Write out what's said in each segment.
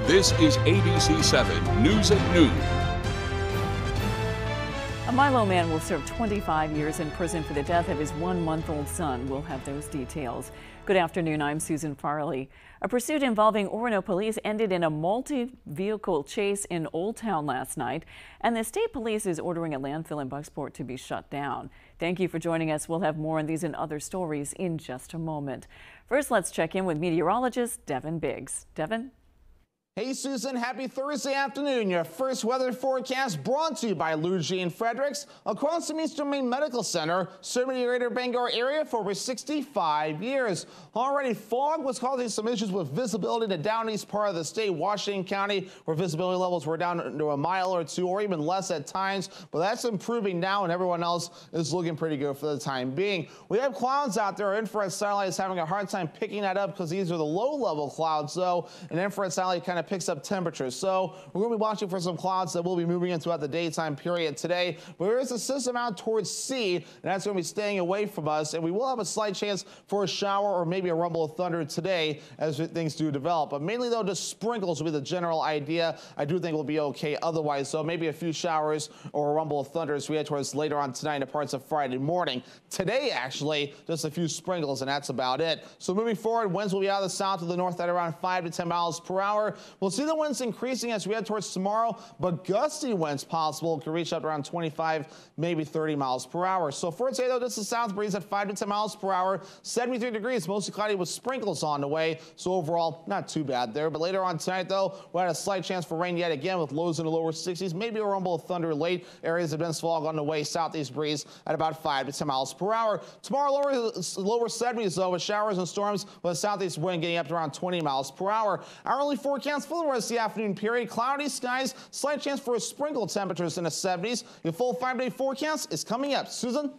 This is ABC 7 News at Noon. A Milo man will serve 25 years in prison for the death of his 1-month-old son. We'll have those details. Good afternoon, I'm Susan Farley. A pursuit involving Orono police ended in a multi-vehicle chase in Old Town last night, and the state police is ordering a landfill in Bucksport to be shut down. Thank you for joining us. We'll have more on these and other stories in just a moment. First, let's check in with meteorologist Devin Biggs. Devin? Hey Susan, happy Thursday afternoon. Your first weather forecast brought to you by Lou Jean Fredericks across the Eastern Maine Medical Center, serving the greater Bangor area for over 65 years. Already fog was causing some issues with visibility in the down east part of the state, Washington County, where visibility levels were down to a mile or two or even less at times, but that's improving now and everyone else is looking pretty good for the time being. We have clouds out there. Our infrared satellite is having a hard time picking that up because these are the low level clouds, though, and infrared satellite kind of picks up temperatures. So we're going to be watching for some clouds that will be moving in throughout the daytime period today. But there is a system out towards sea, and that's going to be staying away from us. And we will have a slight chance for a shower or maybe a rumble of thunder today as things do develop. But mainly, though, just sprinkles will be the general idea. I do think we'll be okay otherwise. So maybe a few showers or a rumble of thunder as we head towards later on tonight and parts of Friday morning. Today, actually, just a few sprinkles, and that's about it. So moving forward, winds will be out of the south to the north at around 5 to 10 miles per hour. We'll see the winds increasing as we head towards tomorrow, but gusty winds possible could reach up around 25, maybe 30 miles per hour. So for today, though, just a south breeze at 5 to 10 miles per hour, 73 degrees, mostly cloudy with sprinkles on the way. So overall, not too bad there. But later on tonight, though, we'll have a slight chance for rain yet again with lows in the lower 60s, maybe a rumble of thunder late. Areas of dense fog on the way, southeast breeze at about 5 to 10 miles per hour. Tomorrow, lower 70s, though, with showers and storms with a southeast wind getting up to around 20 miles per hour. Our early forecast for the rest of the afternoon period, cloudy skies, slight chance for a sprinkle, temperatures in the 70s. Your full 5-day forecast is coming up. Susan?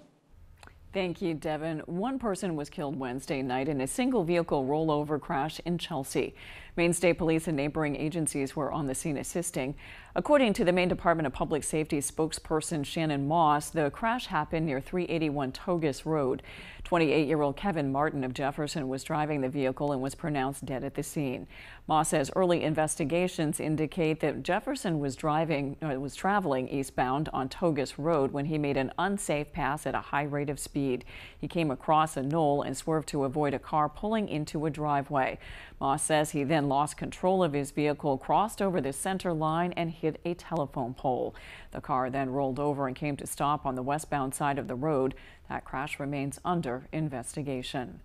Thank you, Devin. One person was killed Wednesday night in a single vehicle rollover crash in Chelsea. Maine State Police and neighboring agencies were on the scene assisting. According to the Maine Department of Public Safety spokesperson Shannon Moss, the crash happened near 381 Togus Road. 28-year-old Kevin Martin of Jefferson was driving the vehicle and was pronounced dead at the scene. Moss says early investigations indicate that Jefferson was traveling eastbound on Togus Road when he made an unsafe pass at a high rate of speed. He came across a knoll and swerved to avoid a car pulling into a driveway. Moss says he then lost control of his vehicle, crossed over the center line, and hit a telephone pole. The car then rolled over and came to stop on the westbound side of the road. That crash remains under investigation.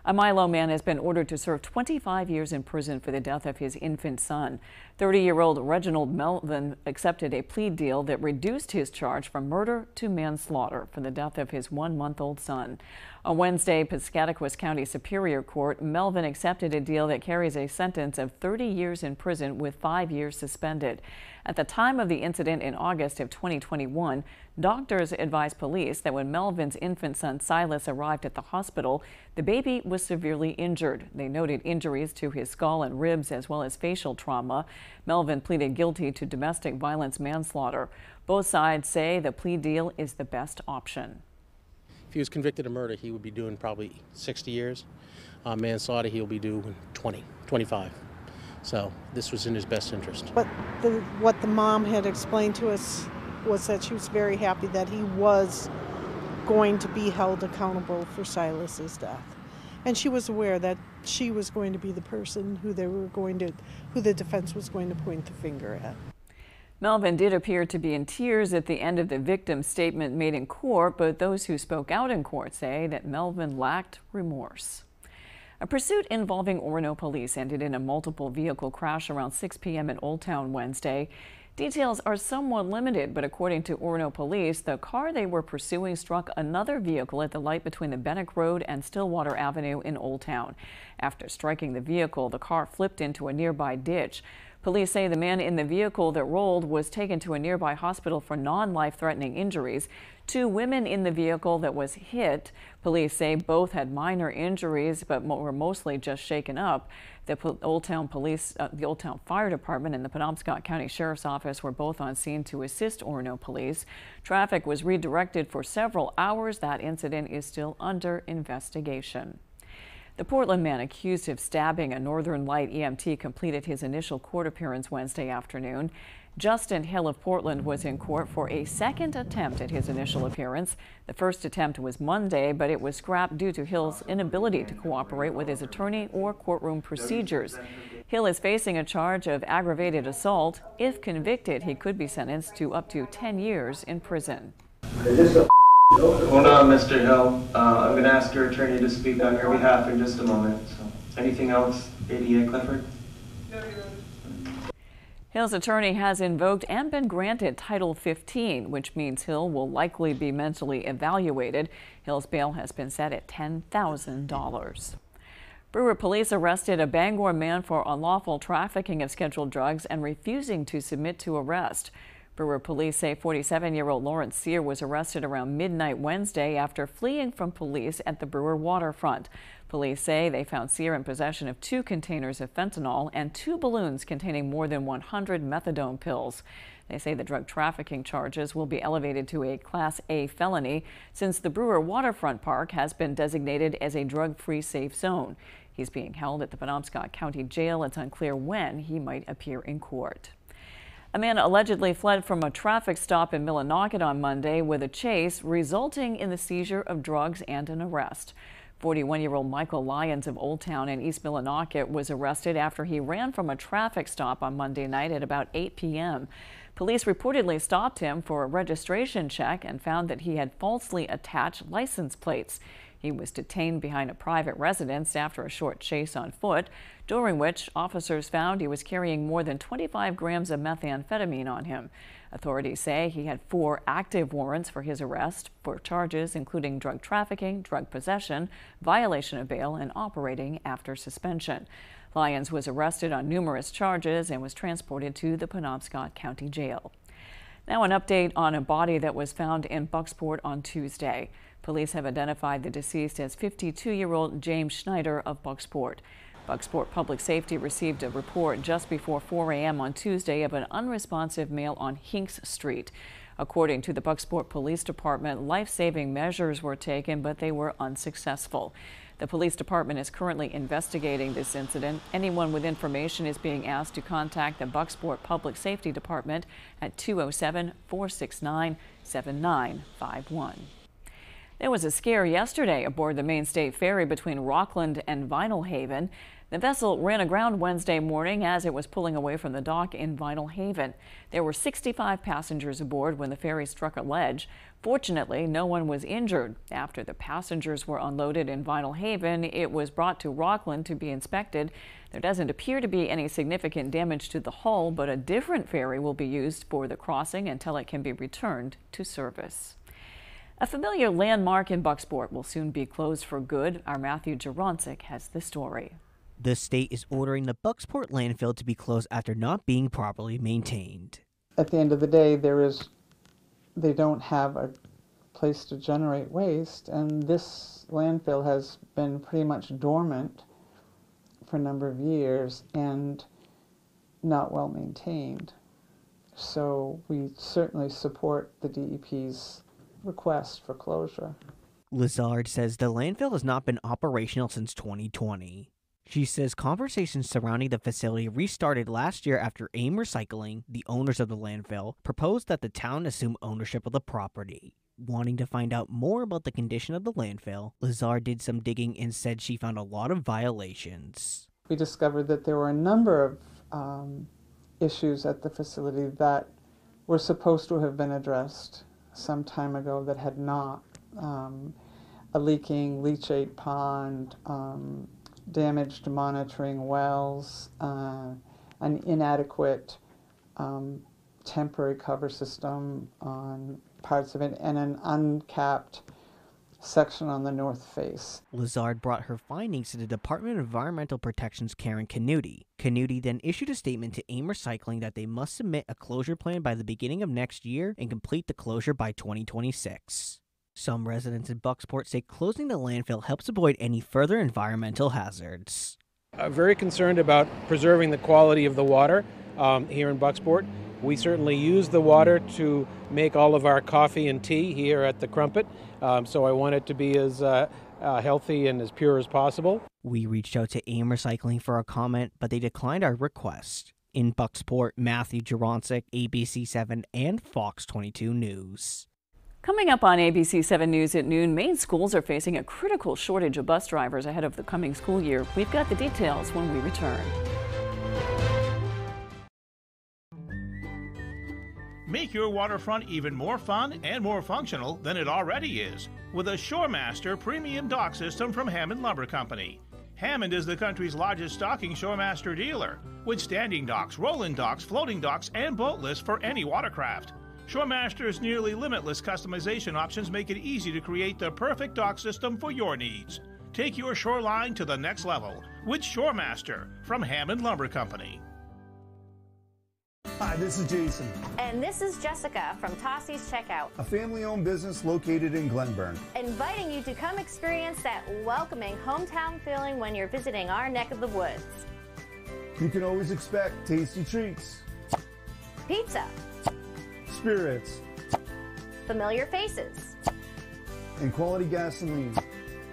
A Milo man has been ordered to serve 25 years in prison for the death of his infant son. 30-year-old Reginald Melvin accepted a plea deal that reduced his charge from murder to manslaughter for the death of his 1-month-old son. On Wednesday, Piscataquis County Superior Court, Melvin accepted a deal that carries a sentence of 30 years in prison with 5 years suspended. At the time of the incident in August of 2021, doctors advised police that when Melvin's infant son Silas arrived at the hospital, the baby was severely injured. They noted injuries to his skull and ribs as well as facial trauma. Melvin pleaded guilty to domestic violence manslaughter. Both sides say the plea deal is the best option. If he was convicted of murder, he would be doing probably 60 years. Manslaughter, he'll be doing 25. So this was in his best interest. But what the mom had explained to us was that she was very happy that he was going to be held accountable for Silas's death. And she was aware that she was going to be the person who the defense was going to point the finger at. Melvin did appear to be in tears at the end of the victim's statement made in court, but those who spoke out in court say that Melvin lacked remorse. A pursuit involving Orono police ended in a multiple vehicle crash around 6 p.m. in Old Town Wednesday. Details are somewhat limited, but according to Orono police, the car they were pursuing struck another vehicle at the light between the Bennick Road and Stillwater Avenue in Old Town. After striking the vehicle, the car flipped into a nearby ditch. Police say the man in the vehicle that rolled was taken to a nearby hospital for non-life-threatening injuries. 2 women in the vehicle that was hit, police say both had minor injuries but were mostly just shaken up. The Old Town Fire Department and the Penobscot County Sheriff's Office were both on scene to assist Orono police. Traffic was redirected for several hours. That incident is still under investigation. The Portland man accused of stabbing a Northern Light EMT completed his initial court appearance Wednesday afternoon. Justin Hill of Portland was in court for a second attempt at his initial appearance. The first attempt was Monday, but it was scrapped due to Hill's inability to cooperate with his attorney or courtroom procedures. Hill is facing a charge of aggravated assault. If convicted, he could be sentenced to up to 10 years in prison. Hold on, Mr. Hill. I'm going to ask your attorney to speak on your behalf in just a moment. So, anything else, ADA Clifford? Hill's attorney has invoked and been granted Title 15, which means Hill will likely be mentally evaluated. Hill's bail has been set at $10,000. Brewer police arrested a Bangor man for unlawful trafficking of scheduled drugs and refusing to submit to arrest. Brewer police say 47-year-old Lawrence Sear was arrested around midnight Wednesday after fleeing from police at the Brewer waterfront. Police say they found Sear in possession of 2 containers of fentanyl and 2 balloons containing more than 100 methadone pills. They say the drug trafficking charges will be elevated to a Class A felony since the Brewer waterfront park has been designated as a drug-free safe zone. He's being held at the Penobscot County Jail. It's unclear when he might appear in court. A man allegedly fled from a traffic stop in Millinocket on Monday with a chase, resulting in the seizure of drugs and an arrest. 41-year-old Michael Lyons of Old Town in East Millinocket was arrested after he ran from a traffic stop on Monday night at about 8 p.m. Police reportedly stopped him for a registration check and found that he had falsely attached license plates. He was detained behind a private residence after a short chase on foot, during which officers found he was carrying more than 25 grams of methamphetamine on him. Authorities say he had 4 active warrants for his arrest for charges including drug trafficking, drug possession, violation of bail, and operating after suspension. Lyons was arrested on numerous charges and was transported to the Penobscot County Jail. Now an update on a body that was found in Bucksport on Tuesday. Police have identified the deceased as 52-year-old James Schneider of Bucksport. Bucksport Public Safety received a report just before 4 a.m. on Tuesday of an unresponsive male on Hinks Street. According to the Bucksport Police Department, life-saving measures were taken, but they were unsuccessful. The police department is currently investigating this incident. Anyone with information is being asked to contact the Bucksport Public Safety Department at 207-469-7951. There was a scare yesterday aboard the Maine State Ferry between Rockland and Vinyl Haven. The vessel ran aground Wednesday morning as it was pulling away from the dock in Vinyl Haven. There were 65 passengers aboard when the ferry struck a ledge. Fortunately, no one was injured. After the passengers were unloaded in Vinyl Haven, it was brought to Rockland to be inspected. There doesn't appear to be any significant damage to the hull, but a different ferry will be used for the crossing until it can be returned to service. A familiar landmark in Bucksport will soon be closed for good. Our Matthew Jaroncic has the story. The state is ordering the Bucksport landfill to be closed after not being properly maintained. At the end of the day, they don't have a place to generate waste, and this landfill has been pretty much dormant for a number of years and not well maintained. So we certainly support the DEP's request for closure. Lazard says the landfill has not been operational since 2020. She says conversations surrounding the facility restarted last year after AIM Recycling, the owners of the landfill, proposed that the town assume ownership of the property. Wanting to find out more about the condition of the landfill, Lazard did some digging and said she found a lot of violations. We discovered that there were a number of issues at the facility that were supposed to have been addressed some time ago that had not. A leaking leachate pond, damaged monitoring wells, an inadequate temporary cover system on parts of it, and an uncapped section on the north face. Lazard brought her findings to the Department of Environmental Protection's Karen Canuti. Canuti then issued a statement to AIM Recycling that they must submit a closure plan by the beginning of next year and complete the closure by 2026. Some residents in Bucksport say closing the landfill helps avoid any further environmental hazards. I'm very concerned about preserving the quality of the water here in Bucksport. We certainly use the water to make all of our coffee and tea here at the Crumpet, so I want it to be as healthy and as pure as possible. We reached out to AIM Recycling for a comment, but they declined our request. In Bucksport, Matthew Jaroncic, ABC7 and Fox 22 News. Coming up on ABC7 News at noon, Maine schools are facing a critical shortage of bus drivers ahead of the coming school year. We've got the details when we return. Make your waterfront even more fun and more functional than it already is with a Shoremaster premium dock system from Hammond Lumber Company. Hammond is the country's largest stocking Shoremaster dealer, with standing docks, rolling docks, floating docks, and boat lifts for any watercraft. Shoremaster's nearly limitless customization options make it easy to create the perfect dock system for your needs. Take your shoreline to the next level with Shoremaster from Hammond Lumber Company. Hi, this is Jason. And this is Jessica from Tossie's Checkout, a family-owned business located in Glenburn. Inviting you to come experience that welcoming hometown feeling when you're visiting our neck of the woods. You can always expect tasty treats, Pizza, spirits, familiar faces, and quality gasoline.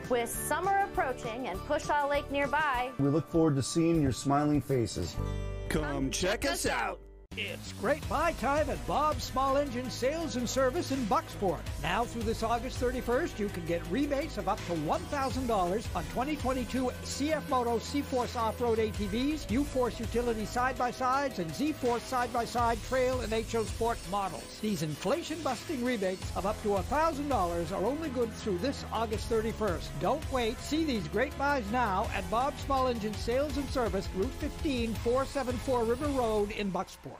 With summer approaching and Pushaw Lake nearby, we look forward to seeing your smiling faces. Come check us out. It's great buy time at Bob's Small Engine Sales and Service in Bucksport. Now through this August 31st, you can get rebates of up to $1,000 on 2022 CF Moto C-Force Off-Road ATVs, U-Force Utility Side-by-Sides, and Z-Force Side-by-Side Trail and HO Sport models. These inflation-busting rebates of up to $1,000 are only good through this August 31st. Don't wait. See these great buys now at Bob's Small Engine Sales and Service, Route 15, 474 River Road in Bucksport.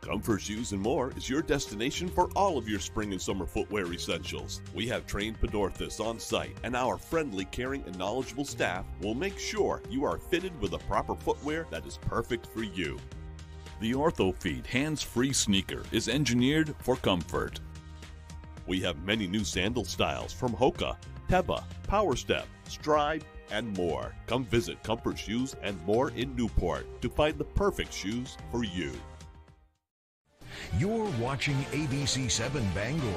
Comfort Shoes and More is your destination for all of your spring and summer footwear essentials. We have trained podorthists on site, and our friendly, caring, and knowledgeable staff will make sure you are fitted with the proper footwear that is perfect for you. The OrthoFeed hands-free sneaker is engineered for comfort. We have many new sandal styles from Hoka, Teva, Power Step, Stride, and more. Come visit Comfort Shoes and More in Newport to find the perfect shoes for you. You're watching ABC7 Bangor.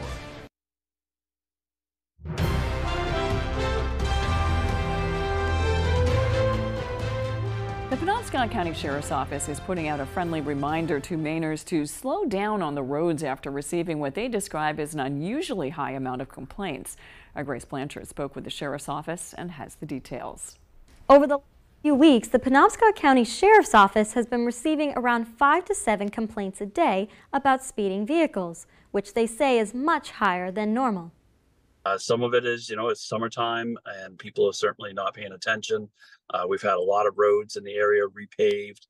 The Penobscot County Sheriff's Office is putting out a friendly reminder to Mainers to slow down on the roads after receiving what they describe as an unusually high amount of complaints. Our Grace Blanchard spoke with the Sheriff's Office and has the details. Over the few weeks, the Penobscot County Sheriff's Office has been receiving around 5 to 7 complaints a day about speeding vehicles, which they say is much higher than normal. Some of it is, it's summertime and people are certainly not paying attention. We've had a lot of roads in the area repaved,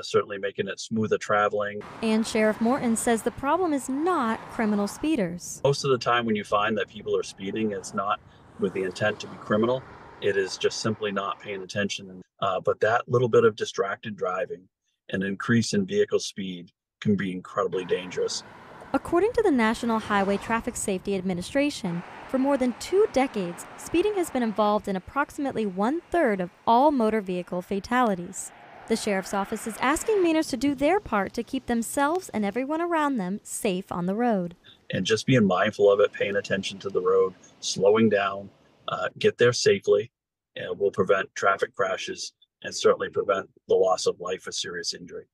certainly making it smoother traveling. And Sheriff Morton says the problem is not criminal speeders. Most of the time when you find that people are speeding, it's not with the intent to be criminal. It is just simply not paying attention. But that little bit of distracted driving and increase in vehicle speed can be incredibly dangerous. According to the National Highway Traffic Safety Administration, for more than 2 decades, speeding has been involved in approximately 1/3 of all motor vehicle fatalities. The Sheriff's Office is asking Mainers to do their part to keep themselves and everyone around them safe on the road. And just being mindful of it, paying attention to the road, slowing down, get there safely, and will prevent traffic crashes and certainly prevent the loss of life or serious injury.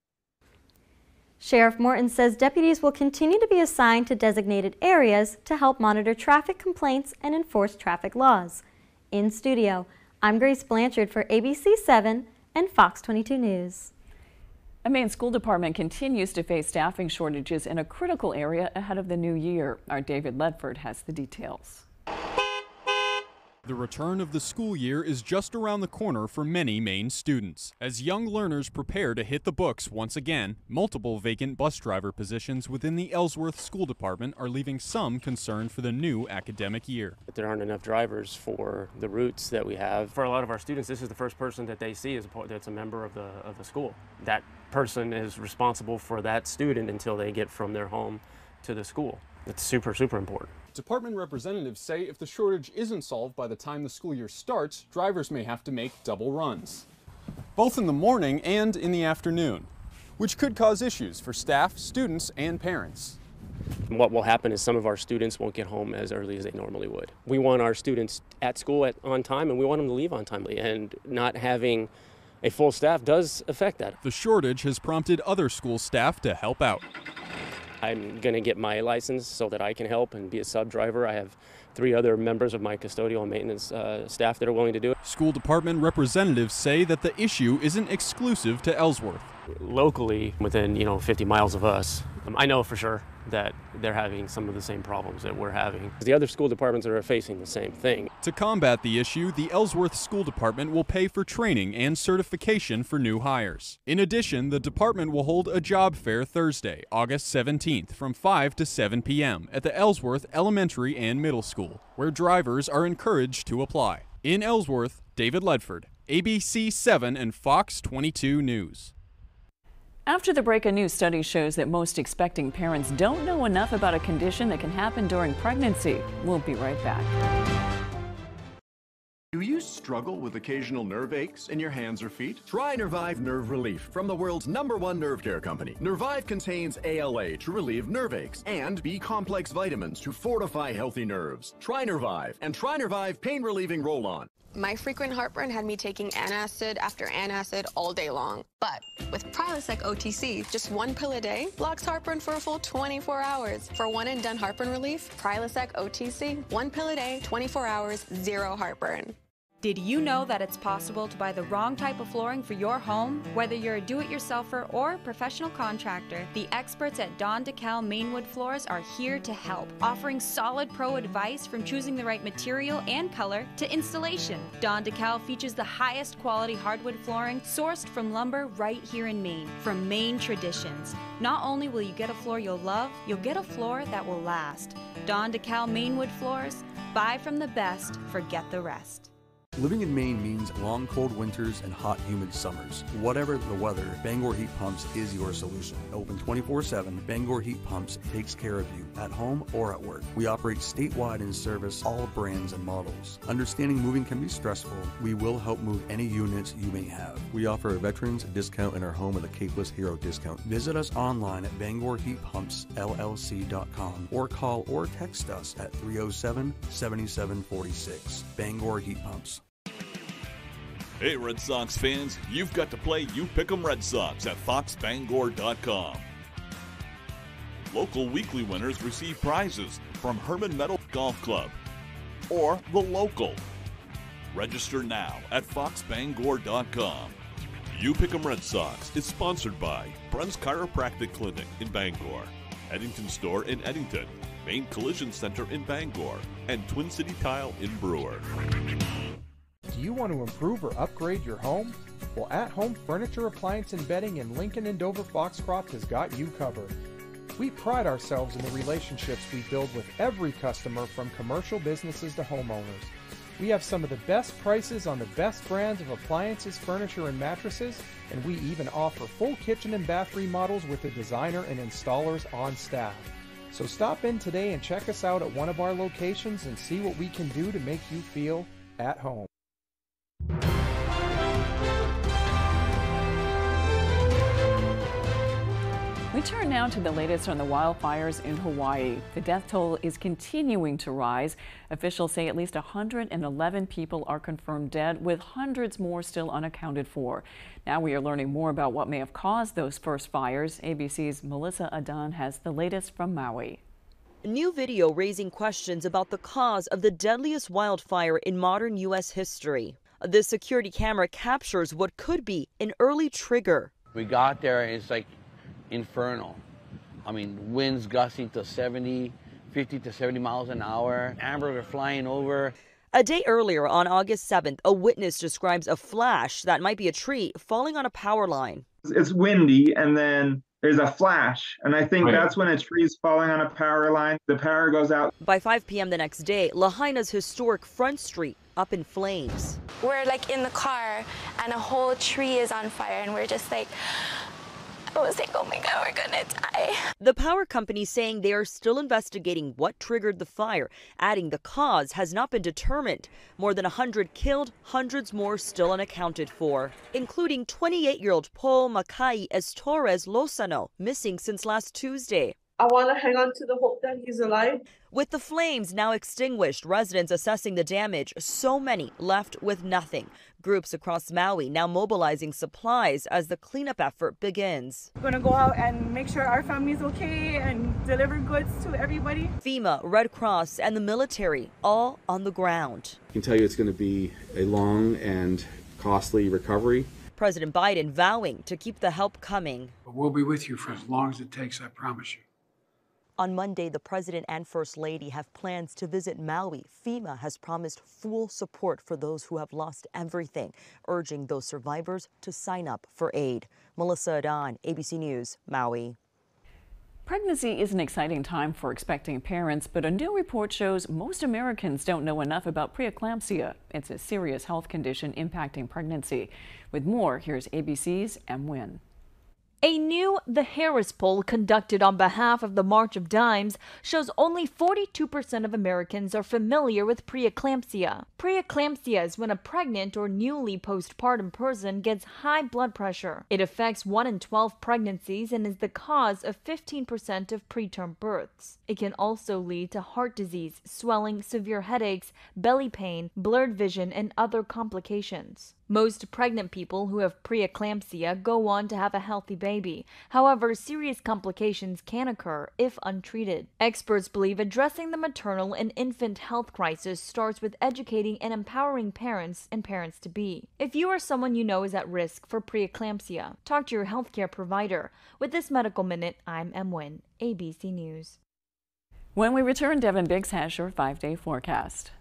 Sheriff Morton says deputies will continue to be assigned to designated areas to help monitor traffic complaints and enforce traffic laws. In studio, I'm Grace Blanchard for ABC7 and Fox 22 News. A Maine school department continues to face staffing shortages in a critical area ahead of the new year. Our David Ledford has the details. The return of the school year is just around the corner for many Maine students. As young learners prepare to hit the books once again, multiple vacant bus driver positions within the Ellsworth School Department are leaving some concern for the new academic year. There aren't enough drivers for the routes that we have. For a lot of our students, this is the first person that they see that's a member of the school. That person is responsible for that student until they get from their home to the school. It's super, super important. Department representatives say if the shortage isn't solved by the time the school year starts, drivers may have to make double runs, both in the morning and in the afternoon, which could cause issues for staff, students, and parents. What will happen is some of our students won't get home as early as they normally would. We want our students at school on time, and we want them to leave on time, and not having a full staff does affect that. The shortage has prompted other school staff to help out. I'm going to get my license so that I can help and be a sub driver. I have 3 other members of my custodial and maintenance staff that are willing to do it. School department representatives say that the issue isn't exclusive to Ellsworth. Locally, within 50 miles of us, I know for sure that they're having some of the same problems that we're having. The other school departments are facing the same thing. To combat the issue, the Ellsworth School Department will pay for training and certification for new hires. In addition, the department will hold a job fair Thursday, August 17th from 5 to 7 p.m. at the Ellsworth Elementary and Middle School, where drivers are encouraged to apply. In Ellsworth, David Ledford, ABC 7 and Fox 22 News. After the break, a new study shows that most expecting parents don't know enough about a condition that can happen during pregnancy. We'll be right back. Do you struggle with occasional nerve aches in your hands or feet? Try Nervive Nerve Relief from the world's #1 nerve care company. Nervive contains ALA to relieve nerve aches and B-complex vitamins to fortify healthy nerves. Try Nervive and try Nervive Pain Relieving Roll-On. My frequent heartburn had me taking antacid after antacid all day long. But with Prilosec OTC, just 1 pill a day blocks heartburn for a full 24 hours. For one and done heartburn relief, Prilosec OTC, 1 pill a day, 24 hours, 0 heartburn. Did you know that it's possible to buy the wrong type of flooring for your home? Whether you're a do-it-yourselfer or professional contractor, the experts at Don DeKalb Mainwood Floors are here to help, offering solid pro advice from choosing the right material and color to installation. Don DeKalb features the highest quality hardwood flooring sourced from lumber right here in Maine, from Maine traditions. Not only will you get a floor you'll love, you'll get a floor that will last. Don DeKalb Mainwood Floors, buy from the best, forget the rest. Living in Maine means long, cold winters and hot, humid summers. Whatever the weather, Bangor Heat Pumps is your solution. Open 24/7, Bangor Heat Pumps takes care of you at home or at work. We operate statewide and service all brands and models. Understanding moving can be stressful. We will help move any units you may have. We offer a veterans discount in our home with a Capeless Hero discount. Visit us online at BangorHeatPumpsLLC.com or call or text us at 307-7746. Bangor Heat Pumps. Hey Red Sox fans, you've got to play You Pick 'em Red Sox at foxbangor.com. Local weekly winners receive prizes from Herman Meadow Golf Club or The Local. Register now at foxbangor.com. You Pick 'em Red Sox is sponsored by Brun's Chiropractic Clinic in Bangor, Eddington Store in Eddington, Maine Collision Center in Bangor, and Twin City Tile in Brewer. Do you want to improve or upgrade your home? Well, At Home Furniture, Appliance, and Bedding in Lincoln and Dover Foxcroft has got you covered. We pride ourselves in the relationships we build with every customer, from commercial businesses to homeowners. We have some of the best prices on the best brands of appliances, furniture, and mattresses, and we even offer full kitchen and bath remodels with a designer and installers on staff. So stop in today and check us out at one of our locations and see what we can do to make you feel at home. We turn now to the latest on the wildfires in Hawaii. The death toll is continuing to rise. Officials say at least 111 people are confirmed dead, with hundreds more still unaccounted for. Now we are learning more about what may have caused those first fires. ABC's Melissa Adan has the latest from Maui. New video raising questions about the cause of the deadliest wildfire in modern U.S. history. The security camera captures what could be an early trigger. We got there and it's like infernal. I mean, winds gusting to 50 to 70 miles an hour. Ambers are flying over. A day earlier, on August 7th, a witness describes a flash that might be a tree falling on a power line. It's windy, and then there's a flash, and I think Right. that's when a tree's falling on a power line. The power goes out. By 5 p.m. the next day, Lahaina's historic Front Street up in flames. We're like in the car and a whole tree is on fire and we're just like, I was like, oh my God, we're gonna die. The power company saying they are still investigating what triggered the fire, adding the cause has not been determined. More than 100 killed, hundreds more still unaccounted for, including 28-year-old Paul Makai Torres Lozano, missing since last Tuesday. I want to hang on to the hope that he's alive. With the flames now extinguished, residents assessing the damage, so many left with nothing. Groups across Maui now mobilizing supplies as the cleanup effort begins. We're going to go out and make sure our family's okay and deliver goods to everybody. FEMA, Red Cross, and the military all on the ground. I can tell you it's going to be a long and costly recovery. President Biden vowing to keep the help coming. We'll be with you for as long as it takes, I promise you. On Monday, the president and first lady have plans to visit Maui. FEMA has promised full support for those who have lost everything, urging those survivors to sign up for aid. Melissa Adan, ABC News, Maui. Pregnancy is an exciting time for expecting parents, but a new report shows most Americans don't know enough about preeclampsia. It's a serious health condition impacting pregnancy. With more, here's ABC's M. Wynn. A new The Harris poll conducted on behalf of the March of Dimes shows only 42% of Americans are familiar with preeclampsia. Preeclampsia is when a pregnant or newly postpartum person gets high blood pressure. It affects 1 in 12 pregnancies and is the cause of 15% of preterm births. It can also lead to heart disease, swelling, severe headaches, belly pain, blurred vision, and other complications. Most pregnant people who have preeclampsia go on to have a healthy baby. However, serious complications can occur if untreated. Experts believe addressing the maternal and infant health crisis starts with educating and empowering parents and parents-to-be. If you or someone you know is at risk for preeclampsia, talk to your healthcare provider. With this Medical Minute, I'm M. Wynn, ABC News. When we return, Devin Biggs has your 5-day forecast.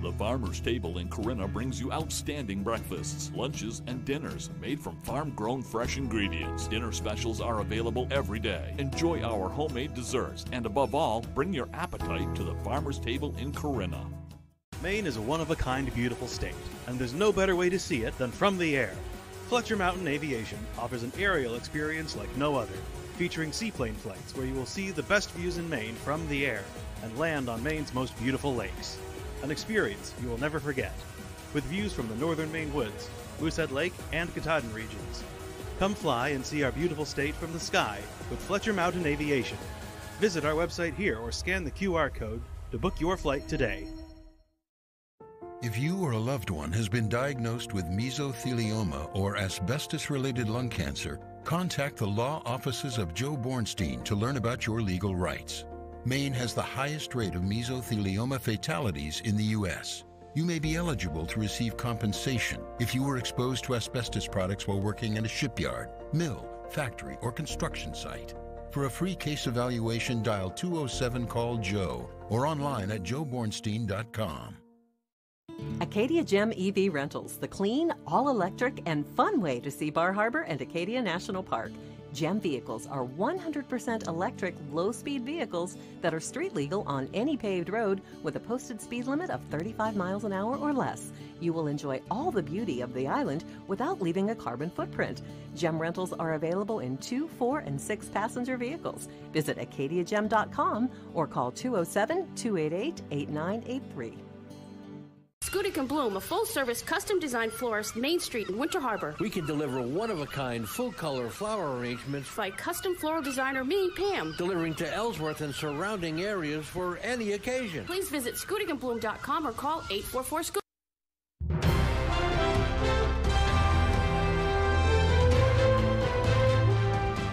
The Farmer's Table in Corinna brings you outstanding breakfasts, lunches, and dinners made from farm-grown fresh ingredients. Dinner specials are available every day. Enjoy our homemade desserts, and above all, bring your appetite to the Farmer's Table in Corinna. Maine is a one-of-a-kind beautiful state, and there's no better way to see it than from the air. Fletcher Mountain Aviation offers an aerial experience like no other, featuring seaplane flights where you will see the best views in Maine from the air and land on Maine's most beautiful lakes. An experience you will never forget, with views from the northern Maine woods, Moosehead Lake, and Katahdin regions. Come fly and see our beautiful state from the sky with Fletcher Mountain Aviation. Visit our website here or scan the QR code to book your flight today. If you or a loved one has been diagnosed with mesothelioma or asbestos-related lung cancer, contact the law offices of Joe Bornstein to learn about your legal rights. Maine has the highest rate of mesothelioma fatalities in the U.S. You may be eligible to receive compensation if you were exposed to asbestos products while working in a shipyard, mill, factory, or construction site. For a free case evaluation, dial 207-CALL-JOE or online at joebornstein.com. Acadia Gem EV Rentals, the clean, all-electric, and fun way to see Bar Harbor and Acadia National Park. Gem vehicles are 100% electric, low-speed vehicles that are street legal on any paved road with a posted speed limit of 35 miles an hour or less. You will enjoy all the beauty of the island without leaving a carbon footprint. Gem rentals are available in 2, 4, and 6 passenger vehicles. Visit acadiagem.com or call 207-288-8983. Scudic & Bloom, a full-service, custom-designed florist, Main Street in Winter Harbor. We can deliver one-of-a-kind, full-color flower arrangements by custom floral designer me, Pam. Delivering to Ellsworth and surrounding areas for any occasion. Please visit scudicandbloom.com or call 844-SCUDIC.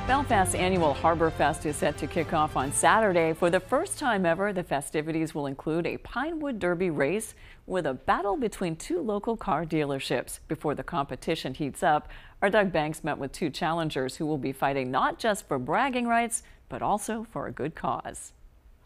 Belfast's annual Harbor Fest is set to kick off on Saturday. For the first time ever, the festivities will include a Pinewood Derby race with a battle between 2 local car dealerships. Before the competition heats up, our Doug Banks met with 2 challengers who will be fighting not just for bragging rights, but also for a good cause.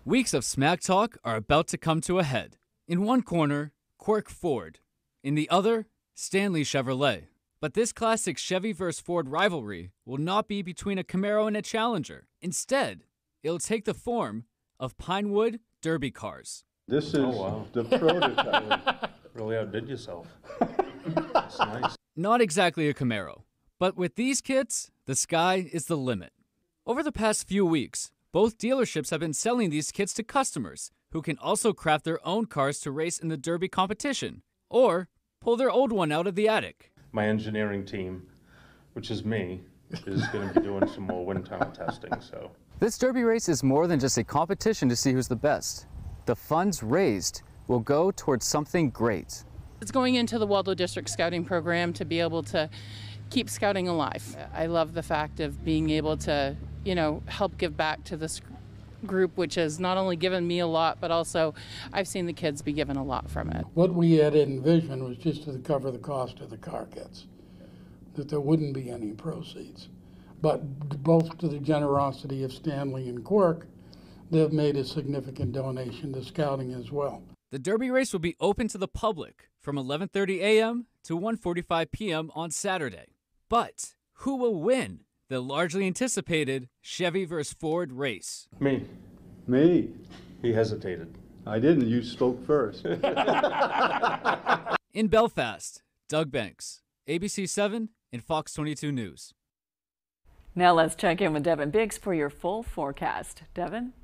Weeks of smack talk are about to come to a head. In one corner, Quirk Ford. In the other, Stanley Chevrolet. But this classic Chevy vs. Ford rivalry will not be between a Camaro and a Challenger. Instead, it'll take the form of Pinewood Derby cars. This is the prototype. Really outdid yourself. That's nice. Not exactly a Camaro, but with these kits, the sky is the limit. Over the past few weeks, both dealerships have been selling these kits to customers who can also craft their own cars to race in the Derby competition or pull their old one out of the attic. My engineering team, which is me, is going to be doing some more wind tunnel testing. So This Derby race is more than just a competition to see who's the best. The funds raised will go towards something great. It's going into the Waldo District Scouting Program to be able to keep scouting alive. I love the fact of being able to, help give back to this group, which has not only given me a lot, but also I've seen the kids be given a lot from it. What we had envisioned was just to cover the cost of the car kits, that there wouldn't be any proceeds. But both to the generosity of Stanley and Quirk, they've made a significant donation to scouting as well. The Derby race will be open to the public from 11:30 a.m. to 1:45 p.m. on Saturday. But who will win the largely anticipated Chevy vs. Ford race? Me. Me. He hesitated. I didn't. You spoke first. In Belfast, Doug Banks, ABC 7 and Fox 22 News. Now let's check in with Devin Biggs for your full forecast. Devin?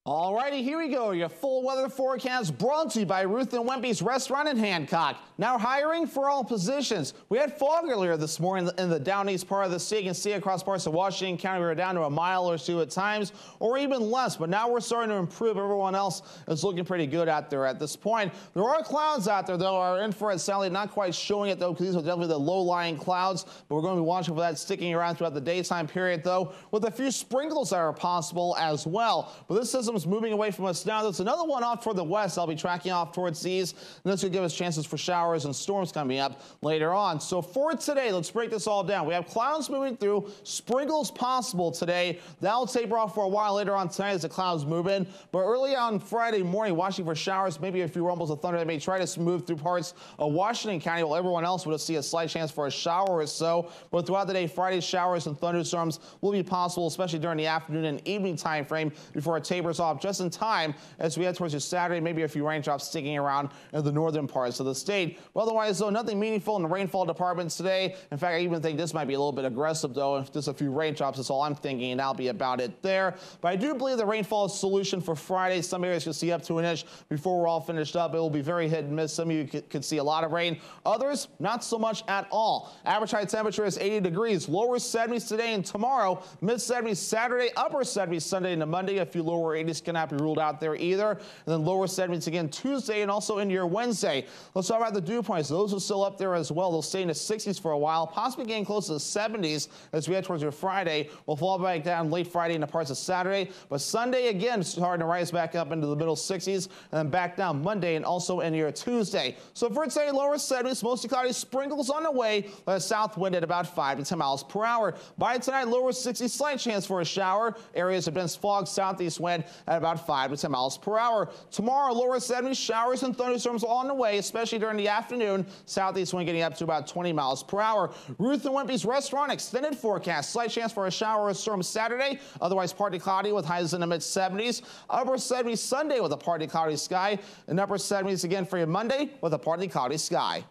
All righty, here we go. Your full weather forecast brought to you by Ruth and Wimpy's Restaurant in Hancock. Now hiring for all positions. We had fog earlier this morning in the down east part of the state. You can see across parts of Washington County, we were down to a mile or two at times, or even less. But now we're starting to improve. Everyone else is looking pretty good out there at this point. There are clouds out there, though. Our infrared satellite not quite showing it, though, because these are definitely the low-lying clouds. But we're going to be watching for that sticking around throughout the daytime period, though, with a few sprinkles that are possible as well. But this system is moving away from us now. There's another one off toward the west. I'll be tracking off towards these, and this will give us chances for showers and storms coming up later on. So for today, let's break this all down. We have clouds moving through, sprinkles possible today. That'll taper off for a while later on tonight as the clouds move in. But early on Friday morning, watching for showers, maybe a few rumbles of thunder that may try to move through parts of Washington County, while everyone else will see a slight chance for a shower or so. But throughout the day, Friday showers and thunderstorms will be possible, especially during the afternoon and evening time frame before it tapers off just in time as we head towards your Saturday. Maybe a few raindrops sticking around in the northern parts of the state. But otherwise, though, nothing meaningful in the rainfall departments today. In fact, I even think this might be a little bit aggressive, though. If just a few raindrops, that's all I'm thinking, and that'll be about it there. But I do believe the rainfall solution for Friday. Some areas you'll see up to an inch before we're all finished up. It will be very hit and miss. Some of you could see a lot of rain. Others, not so much at all. Average high temperature is 80 degrees. Lower 70s today and tomorrow. Mid 70s Saturday. Upper 70s Sunday into Monday. A few lower 80s cannot be ruled out there either. And then lower 70s again Tuesday and also into your Wednesday. Let's talk about the dew points. Those are still up there as well. They'll stay in the 60s for a while, possibly getting close to the 70s as we head towards your Friday. We'll fall back down late Friday into parts of Saturday. But Sunday again starting to rise back up into the middle 60s and then back down Monday and also into your Tuesday. So for today, lower 70s, mostly cloudy, sprinkles on the way. A south wind at about 5 to 10 miles per hour. By tonight, lower 60s, slight chance for a shower. Areas of dense fog, southeast wind at about 5 to 10 miles per hour. Tomorrow, lower 70s, showers and thunderstorms on the way, especially during the afternoon. Southeast wind getting up to about 20 miles per hour. Ruth and Wimpy's Restaurant, extended forecast. Slight chance for a shower or storm Saturday. Otherwise, partly cloudy with highs in the mid 70s. Upper 70s Sunday with a partly cloudy sky. And upper 70s again for your Monday with a partly cloudy sky.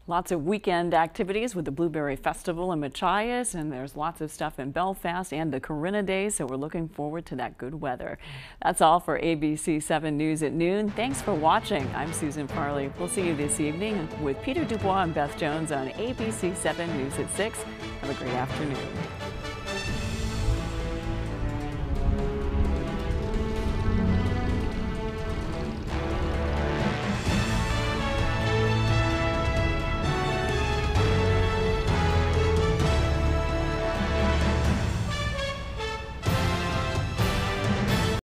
Lots of weekend activities with the Blueberry Festival in Machias, and there's lots of stuff in Belfast and the Corinna Days, so we're looking forward to that good weather. That's all for ABC 7 News at noon. Thanks for watching. I'm Susan Farley. We'll see you this evening with Peter Dubois and Beth Jones on ABC 7 News at 6. Have a great afternoon.